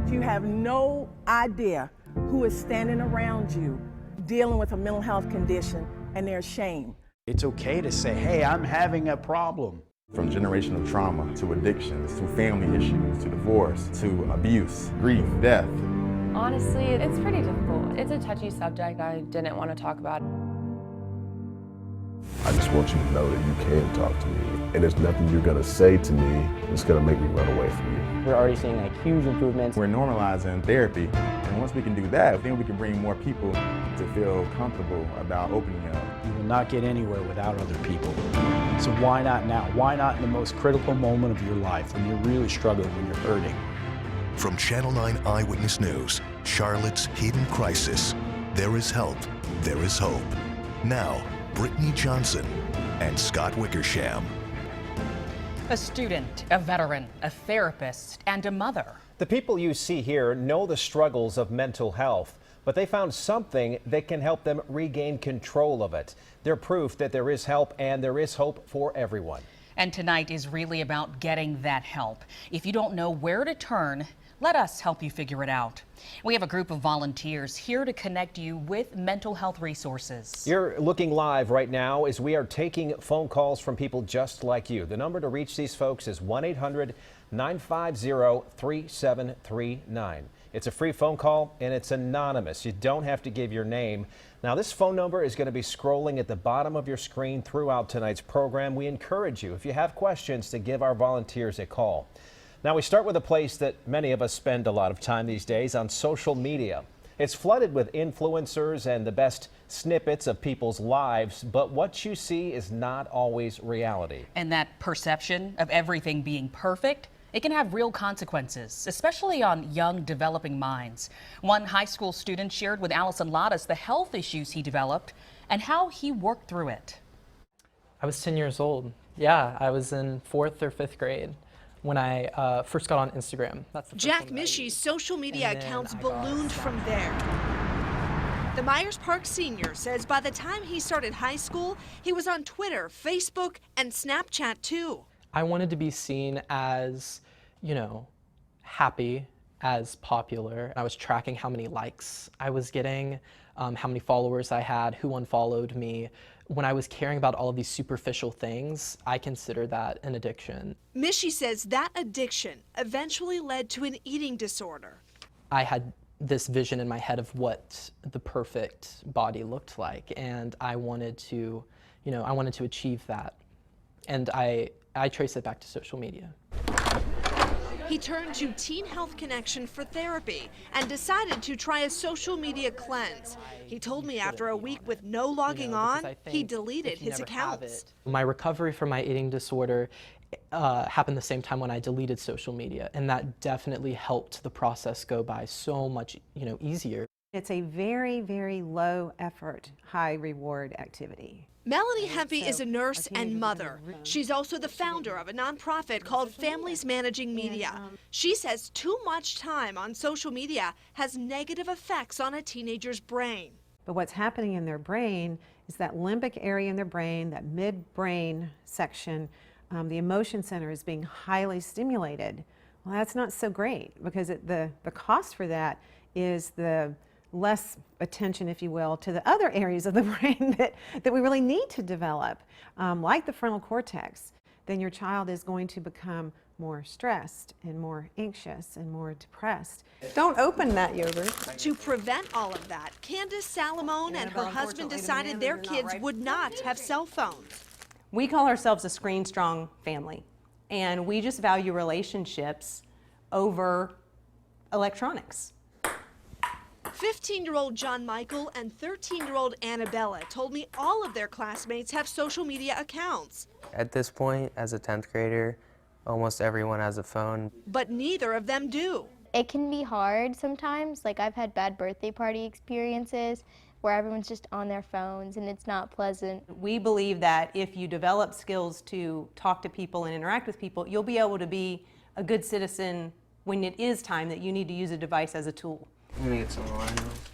You have no idea who is standing around you dealing with a mental health condition, and there's shame. It's okay to say, hey, I'm having a problem. From generational trauma to addictions, to family issues, to divorce, to abuse, grief, death. Honestly, it's pretty difficult. It's a touchy subject I didn't want to talk about. I just want you to know that you can talk to me, and there's nothing you're gonna say to me that's gonna make me run away from you. We're already seeing huge improvements. We're normalizing therapy, and once we can do that, then we can bring more people to feel comfortable about opening up. You will not get anywhere without other people. So why not now? Why not in the most critical moment of your life, when you're really struggling, when you're hurting? From Channel 9 Eyewitness News, Charlotte's hidden crisis. There is help, there is hope. Now, Brittany Johnson and Scott Wickersham. A student, a veteran, a therapist, and a mother. The people you see here know the struggles of mental health, but they found something that can help them regain control of it. They're proof that there is help and there is hope for everyone. And tonight is really about getting that help. If you don't know where to turn, let us help you figure it out. We have a group of volunteers here to connect you with mental health resources. You're looking live right now as we are taking phone calls from people just like you. The number to reach these folks is 1-800-950-3739. It's a free phone call and it's anonymous. You don't have to give your name. Now, this phone number is going to be scrolling at the bottom of your screen throughout tonight's program. We encourage you, if you have questions, to give our volunteers a call. Now, we start with a place that many of us spend a lot of time these days on: social media. It's flooded with influencers and the best snippets of people's lives, but what you see is not always reality. And that perception of everything being perfect, it can have real consequences, especially on young, developing minds. One high school student shared with Allison Lattis the health issues he developed and how he worked through it. I was 10 years old. Yeah, I was in 4th or 5th grade when I first got on Instagram. That's the Jack Mishy's social media accounts ballooned from there. The Myers Park senior says by the time he started high school, he was on Twitter, Facebook, and Snapchat too. I wanted to be seen as, happy, as popular. I was tracking how many likes I was getting, how many followers I had, who unfollowed me. When I was caring about all of these superficial things, I consider that an addiction. Mishy says that addiction eventually led to an eating disorder. I had this vision in my head of what the perfect body looked like, and I wanted to, achieve that. And I trace it back to social media. He turned to Teen Health Connection for therapy and decided to try a social media cleanse. He told me after a week with no logging on, he deleted his accounts. My recovery from my eating disorder happened the same time when I deleted social media, and that definitely helped the process go by so much, easier. It's a very, very low effort, high reward activity. Melanie Hempy is a nurse and mother. She's also the founder of a nonprofit called Families Managing Media. She says too much time on social media has negative effects on a teenager's brain. But what's happening in their brain is that limbic area in their brain, that midbrain section, the emotion center is being highly stimulated. Well, that's not so great because the cost for that is the less attention, if you will, to the other areas of the brain that we really need to develop, like the frontal cortex. Then your child is going to become more stressed and more anxious and more depressed. Don't open that yogurt. To prevent all of that, Candace Salamone and her husband decided their kids would not have cell phones. We call ourselves a screen-strong family, and we just value relationships over electronics. 15-year-old John Michael and 13-year-old Annabella told me all of their classmates have social media accounts. At this point, as a 10th grader, almost everyone has a phone. But neither of them do. It can be hard sometimes. Like, I've had bad birthday party experiences where everyone's just on their phones and it's not pleasant. We believe that if you develop skills to talk to people and interact with people, you'll be able to be a good citizen when it is time that you need to use a device as a tool.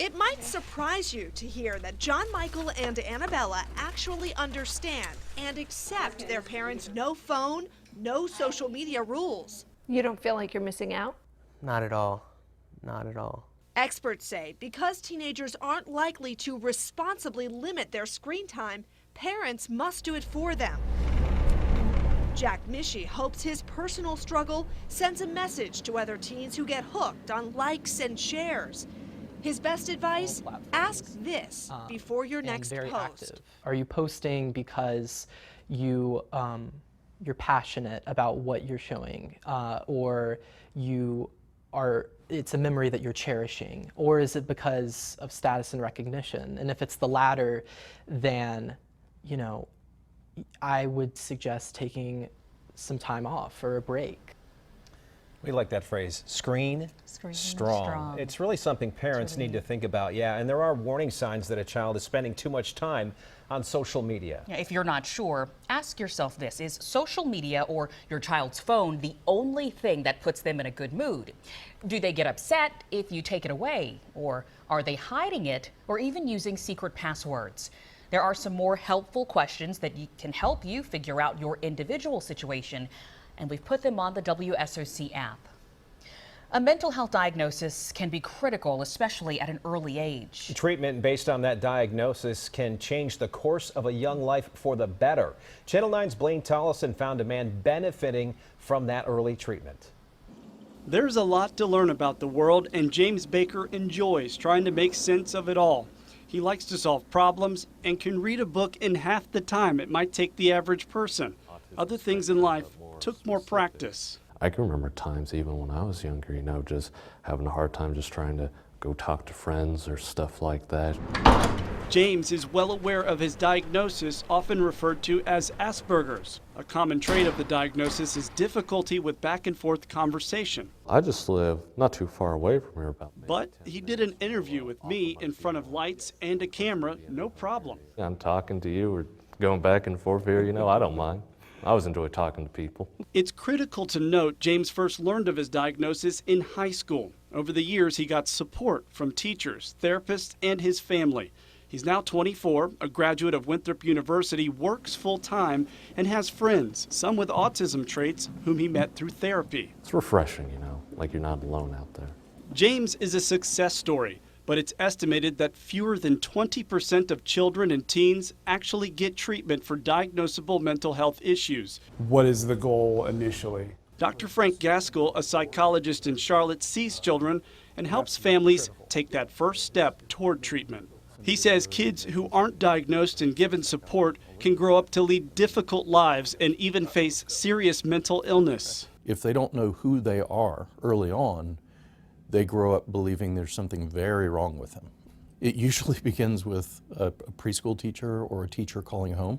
It might surprise you to hear that John Michael and Annabella actually understand and accept their parents' no phone, no social media rules. You don't feel like you're missing out? Not at all. not at all. Experts say because teenagers aren't likely to responsibly limit their screen time, parents must do it for them. Jack Mischie hopes his personal struggle sends a message to other teens who get hooked on likes and shares. His best advice, ask this before your next post. Active. Are you posting because you're passionate about what you're showing, or it's a memory that you're cherishing, or is it because of status and recognition? And if it's the latter, then, I would suggest taking some time off or a break. We like that phrase, screen strong. It's really something parents need to think about, and there are warning signs that a child is spending too much time on social media. If you're not sure, ask yourself this: is social media or your child's phone the only thing that puts them in a good mood? Do they get upset if you take it away? Or are they hiding it or even using secret passwords? There are some more helpful questions that can help you figure out your individual situation, and we've put them on the WSOC app. A mental health diagnosis can be critical, especially at an early age. Treatment based on that diagnosis can change the course of a young life for the better. Channel 9's Blaine Tollison found a man benefiting from that early treatment. There's a lot to learn about the world, and James Baker enjoys trying to make sense of it all. He likes to solve problems and can read a book in half the time it might take the average person. Other things in life took more practice. I can remember times even when I was younger, just having a hard time just trying to go talk to friends or stuff like that. James is well aware of his diagnosis, often referred to as Asperger's. A common trait of the diagnosis is difficulty with back and forth conversation. I just live not too far away from here. But he did an interview with me in front of lights and a camera, no problem. I'm talking to you or going back and forth here, I don't mind. I always enjoy talking to people. It's critical to note James first learned of his diagnosis in high school. Over the years, he got support from teachers, therapists, and his family. He's now 24, a graduate of Winthrop University, works full-time, and has friends, some with autism traits, whom he met through therapy. It's refreshing, like you're not alone out there. James is a success story, but it's estimated that fewer than 20% of children and teens actually get treatment for diagnosable mental health issues. What is the goal initially? Dr. Frank Gaskell, a psychologist in Charlotte, sees children and helps families take that first step toward treatment. He says kids who aren't diagnosed and given support can grow up to lead difficult lives and even face serious mental illness. If they don't know who they are early on, they grow up believing there's something very wrong with them. It usually begins with a preschool teacher or a teacher calling home,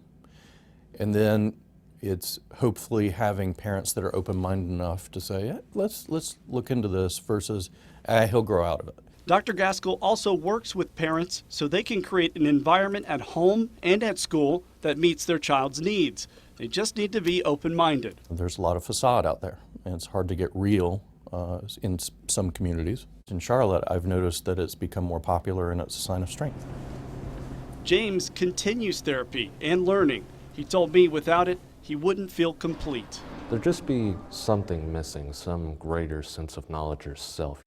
and then it's hopefully having parents that are open-minded enough to say, let's look into this versus, he'll grow out of it. Dr. Gaskell also works with parents so they can create an environment at home and at school that meets their child's needs. They just need to be open-minded. There's a lot of facade out there, and it's hard to get real in some communities. In Charlotte, I've noticed that it's become more popular and it's a sign of strength. James continues therapy and learning. He told me without it, he wouldn't feel complete. There'd just be something missing, some greater sense of knowledge or self.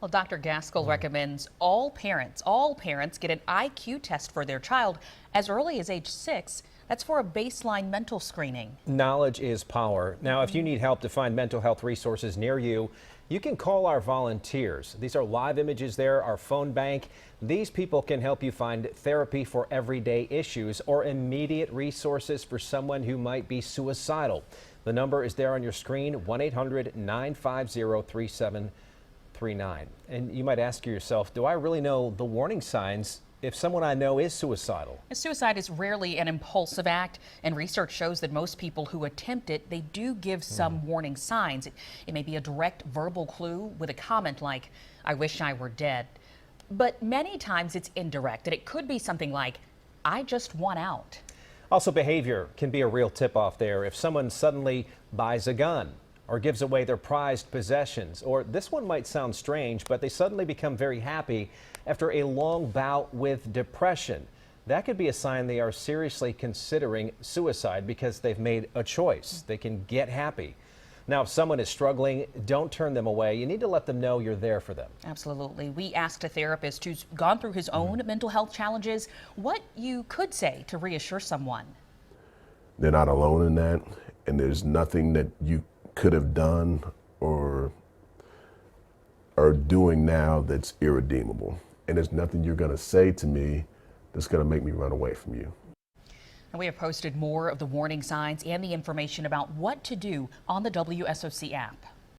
Well, Dr. Gaskell recommends all parents get an IQ test for their child as early as age 6. That's for a baseline mental screening. Knowledge is power. Now, if you need help to find mental health resources near you, you can call our volunteers. These are live images there, our phone bank. These people can help you find therapy for everyday issues or immediate resources for someone who might be suicidal. The number is there on your screen, 1-800-950-3739. And you might ask yourself, do I really know the warning signs if someone I know is suicidal? Suicide is rarely an impulsive act, and research shows that most people who attempt it, they do give some warning signs. It may be a direct verbal clue with a comment like, "I wish I were dead." But many times it's indirect, and it could be something like, "I just want out." Also, behavior can be a real tip-off there. If someone suddenly buys a gun or gives away their prized possessions, or this one might sound strange, but they suddenly become very happy after a long bout with depression. That could be a sign they are seriously considering suicide because they've made a choice. They can get happy. Now, if someone is struggling, don't turn them away. You need to let them know you're there for them. Absolutely. We asked a therapist who's gone through his own mental health challenges what you could say to reassure someone. They're not alone in that, and there's nothing that you could have done or are doing now that's irredeemable. And there's nothing you're going to say to me that's going to make me run away from you. And we have posted more of the warning signs and the information about what to do on the WSOC app.